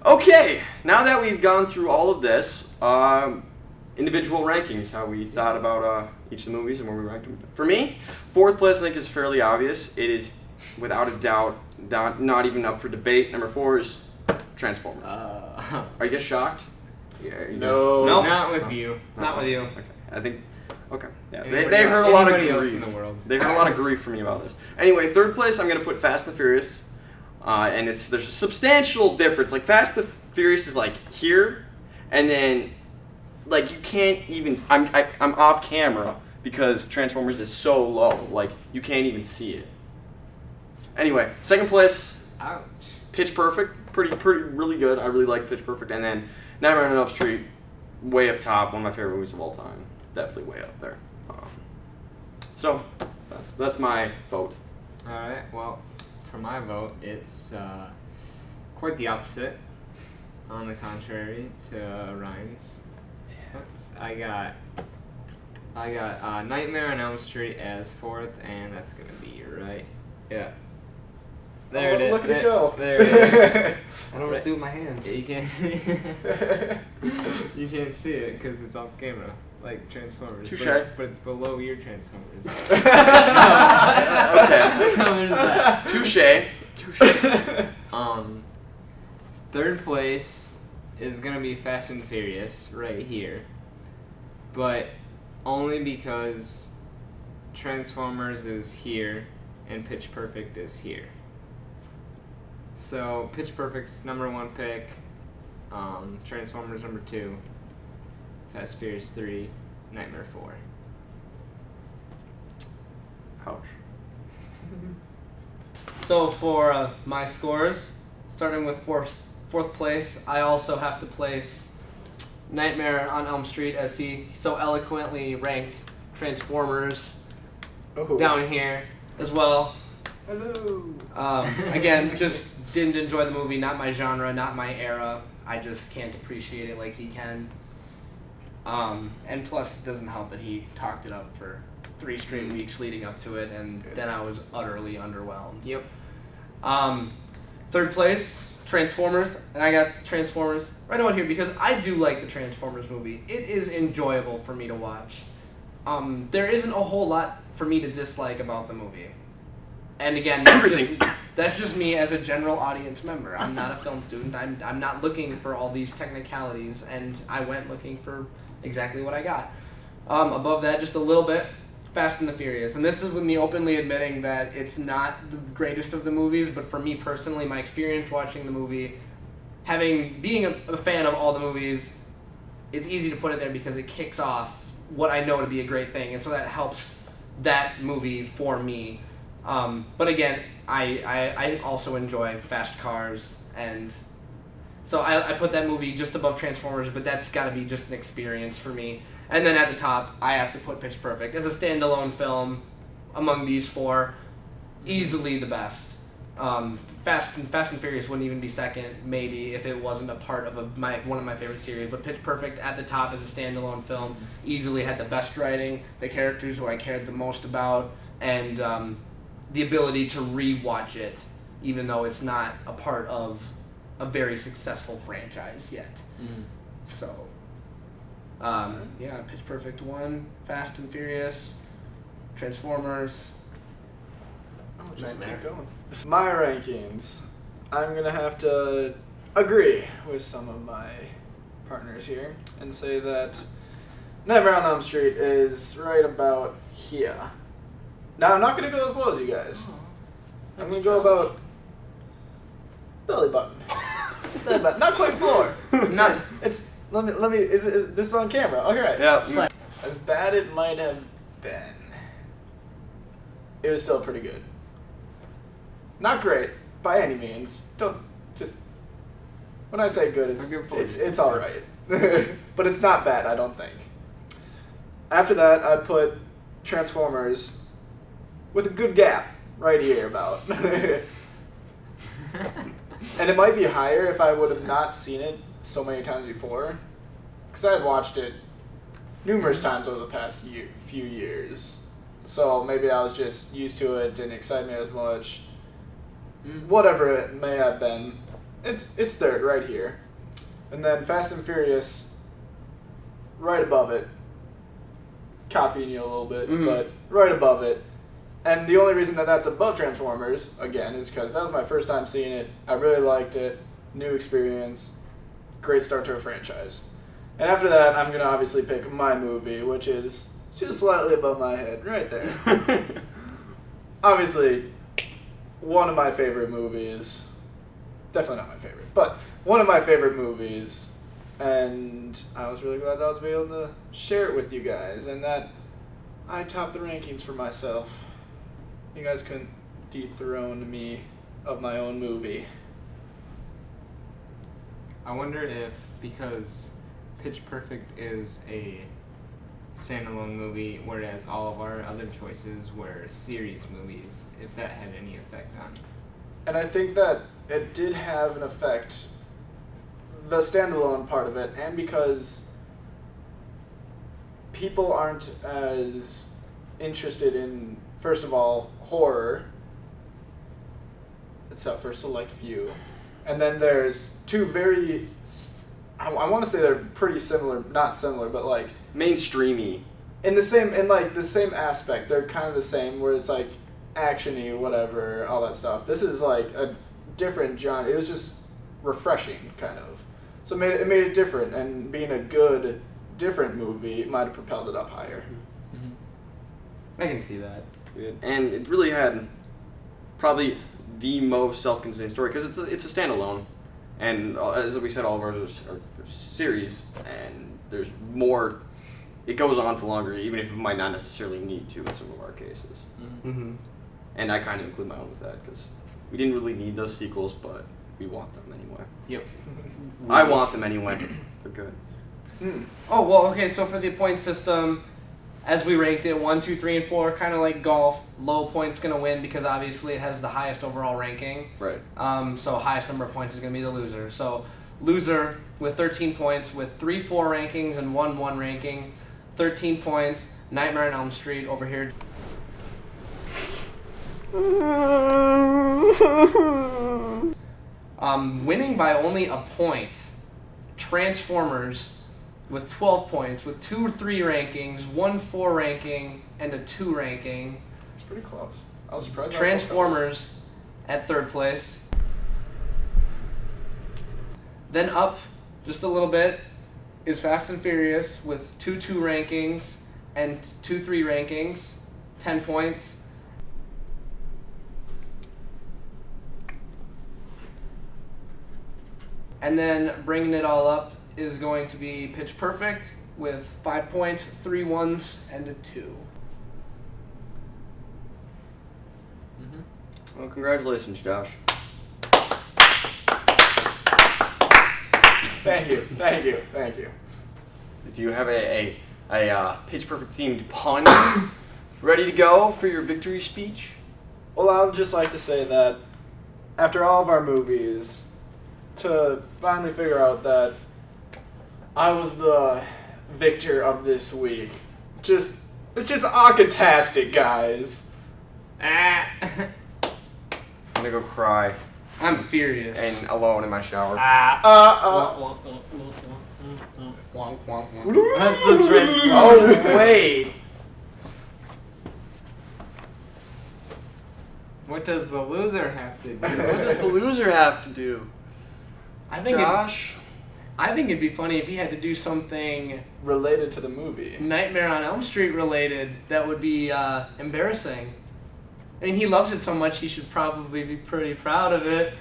Okay, now that we've gone through all of this, individual rankings, how we thought about each of the movies and where we ranked them. For me, fourth place I think is fairly obvious. It is, without a doubt, not even up for debate. Number 4 is Transformers. Are you guys shocked? Yeah, No, not with you. Not with you. Okay, I think. Okay, yeah, Anybody they heard a lot of grief. else in the world. They heard a lot of grief from me about this. Anyway, third place I'm gonna put Fast and Furious, and there's a substantial difference. Like Fast and Furious is like here, and then like you can't even. I'm off camera because Transformers is so low. Like you can't even see it. Anyway, second place. Ouch. Pitch Perfect, pretty really good. I really like Pitch Perfect, and then Nightmare on Elm Street, way up top. One of my favorite movies of all time. Definitely way up there. So that's my vote. All right. Well, for my vote, it's quite the opposite. On the contrary to Ryan's. I got Nightmare on Elm Street as fourth, and that's gonna be right. Yeah. There it is. Look at it go. There it is. I don't know what to do with my hands. You can't see it because it's off camera, like Transformers. Touche. But it's below your Transformers. Okay. So there's that. Touche. Third place is gonna be Fast and Furious right here, but only because Transformers is here and Pitch Perfect is here. So Pitch Perfect's number 1 pick, Transformers number 2, Fast and Furious 3, Nightmare 4. Ouch. So for my scores, starting with fourth place, I also have to place Nightmare on Elm Street, as he so eloquently ranked Transformers down here as well. Hello. Again, just didn't enjoy the movie. Not my genre, not my era. I just can't appreciate it like he can. And plus, it doesn't help that he talked it up for 3 straight weeks leading up to it, and then I was utterly underwhelmed. Yep. Third place, Transformers, and I got Transformers right out here because I do like the Transformers movie. It is enjoyable for me to watch. There isn't a whole lot for me to dislike about the movie. And again, that's just me as a general audience member. I'm not a film student. I'm not looking for all these technicalities, and I went looking for exactly what I got. Above that, just a little bit, Fast and the Furious. And this is with me openly admitting that it's not the greatest of the movies, but for me personally, my experience watching the movie, being a fan of all the movies, it's easy to put it there because it kicks off what I know to be a great thing, and so that helps that movie for me. But again, I also enjoy fast cars, and so I put that movie just above Transformers, but that's got to be just an experience for me. And then at the top, I have to put Pitch Perfect as a standalone film among these 4, easily the best. Fast and Furious wouldn't even be second, maybe, if it wasn't a part of one of my favorite series. But Pitch Perfect at the top as a standalone film easily had the best writing, the characters who I cared the most about, and the ability to re-watch it, even though it's not a part of a very successful franchise yet. So, yeah, Pitch Perfect 1, Fast and Furious, Transformers. Nightmare. My rankings. I'm gonna have to agree with some of my partners here and say that Nightmare on Elm Street is right about here. Now I'm not gonna go as low as you guys. I'm gonna go about belly button. Belly button. Not quite floor. Not. It's. Let me. Is this is on camera? Okay. Right. Yeah. As bad it might have been, it was still pretty good. Not great by any means. Don't just. When I say good, it's all right. But it's not bad, I don't think. After that, I'd put Transformers with a good gap right here about. And it might be higher if I would have not seen it so many times before, because I had watched it numerous times over the past few years. So maybe I was just used to it, didn't excite me as much. Whatever it may have been, it's third right here, and then Fast and Furious right above it. Copying you a little bit, but right above it. And the only reason that that's above Transformers, again, is because that was my first time seeing it. I really liked it. New experience. Great start to a franchise. And after that, I'm going to obviously pick my movie, which is just slightly above my head, right there. Obviously, one of my favorite movies. Definitely not my favorite, but one of my favorite movies. And I was really glad that I was able to share it with you guys, and that I topped the rankings for myself. You guys couldn't dethrone me of my own movie. I wonder if, because Pitch Perfect is a standalone movie, whereas all of our other choices were series movies, if that had any effect on it. And I think that it did have an effect, the standalone part of it, and because people aren't as interested in, first of all, horror, except for a select few. And then there's two very, I want to say they're pretty similar, not similar, but like mainstreamy. in the same aspect. They're kind of the same, where it's like action-y, whatever, all that stuff. This is like a different genre. It was just refreshing, kind of. So it made it different, and being a good, different movie, it might have propelled it up higher. I can see that. And it really had probably the most self-contained story, because it's a standalone, and as we said, all of ours are series, and there's more. It goes on for longer, even if it might not necessarily need to in some of our cases. Mm-hmm. And I kind of include my own with that, because we didn't really need those sequels, but we want them anyway. Yep. I want them anyway. They're good. Oh, well, okay, so for the point system, as we ranked it, 1, 2, 3, and 4, kind of like golf, low point's going to win because obviously it has the highest overall ranking. Right. So highest number of points is going to be the loser. So loser with 13 points with 3 4 rankings and 1 1 ranking. 13 points, Nightmare on Elm Street over here. Winning by only a point, Transformers with 12 points, with 2 3 rankings, 1 4 ranking, and a 2 ranking. It's pretty close. I was surprised. Transformers at third place. Then up just a little bit is Fast and Furious with 2 2 rankings and 2 3 rankings, 10 points. And then bringing it all up is going to be Pitch Perfect with 5 points, 3 1s, and a 2. Well, congratulations, Josh. Thank you. Do you have a Pitch Perfect themed pun ready to go for your victory speech? Well, I'd just like to say that after all of our movies, to finally figure out that I was the victor of this week, it's just awkatastic, guys. I'm gonna go cry I'm furious. and alone in my shower. That's the Transformers. Oh wait. What does the loser have to do? What does the loser have to do? I think Josh? I think it'd be funny if he had to do something Related to the movie. Nightmare on Elm Street related that would be embarrassing. I mean, he loves it so much, he should probably be pretty proud of it.